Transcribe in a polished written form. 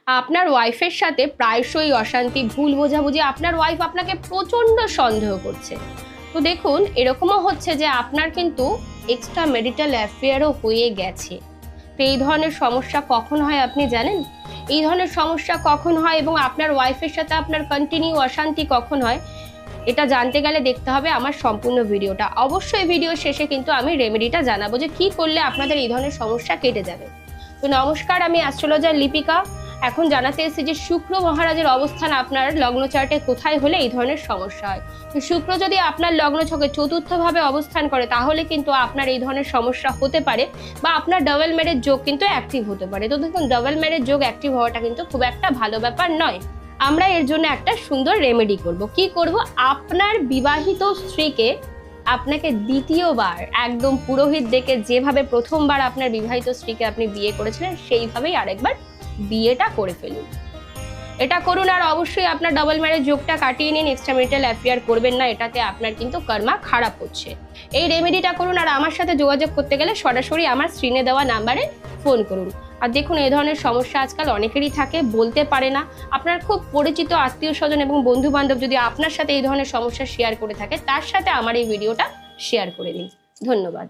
আপনার ওয়াইফের সাথে প্রায়শই অশান্তি, ভুল বোঝাবুঝি, আপনার ওয়াইফ আপনাকে প্রচণ্ড সন্দেহ করছে। তো দেখুন, এরকমও হচ্ছে যে আপনার কিন্তু এক্সট্রা ম্যারিটাল অ্যাফেয়ারও হয়ে গেছে। তো এই ধরনের সমস্যা কখন হয় আপনি জানেন? এই ধরনের সমস্যা কখন হয় এবং আপনার ওয়াইফের সাথে আপনার কন্টিনিউ অশান্তি কখন হয়, এটা জানতে গেলে দেখতে হবে আমার সম্পূর্ণ ভিডিওটা। অবশ্যই ভিডিও শেষে কিন্তু আমি রেমেডিটা জানাবো যে কি করলে আপনাদের এই ধরনের সমস্যা কেটে যাবে। তো নমস্কার, আমি অ্যাস্ট্রোলজার লিপিকা। এখন জানাতে এসেছি যে শুক্র মহারাজের অবস্থান আপনার লগ্ন চার্টে কোথায় হলে এই ধরনের সমস্যা হয়। তো শুক্র যদি আপনার লগ্ন ছকে চতুর্থভাবে অবস্থান করে তাহলে কিন্তু আপনার এই ধরনের সমস্যা হতে পারে, বা আপনার ডাবল ম্যারেজ যোগ কিন্তু অ্যাক্টিভ হতে পারে। তো দেখুন, ডাবল ম্যারেজ যোগ অ্যাক্টিভ হওয়াটা কিন্তু খুব একটা ভালো ব্যাপার নয়। আমরা এর জন্য একটা সুন্দর রেমেডি করব। কি করব? আপনার বিবাহিত স্ত্রীকে আপনাকে দ্বিতীয়বার একদম পুরোহিত ডেকে যেভাবে প্রথমবার আপনার বিবাহিত স্ত্রীকে আপনি বিয়ে করেছিলেন সেইভাবেই আরেকবার বিয়েটা করে ফেলুন। এটা করুন, আর অবশ্যই আপনার ডাবল ম্যারেজ যোগটা কাটিয়ে নিন। এক্সট্রা ম্যারিটাল অ্যাফেয়ার করবেন না, এটাতে আপনার কিন্তু কর্মা খারাপ হচ্ছে। এই রেমেডিটা করুন, আর আমার সাথে যোগাযোগ করতে গেলে সরাসরি আমার স্ক্রিনে দেওয়া নাম্বারে ফোন করুন। আর দেখুন, এই ধরনের সমস্যা আজকাল অনেকেরই থাকে, বলতে পারে না। আপনার খুব পরিচিত আত্মীয় স্বজন এবং বন্ধু বান্ধব যদি আপনার সাথে এই ধরনের সমস্যা শেয়ার করে থাকে, তার সাথে আমার এই ভিডিওটা শেয়ার করে দিন। ধন্যবাদ।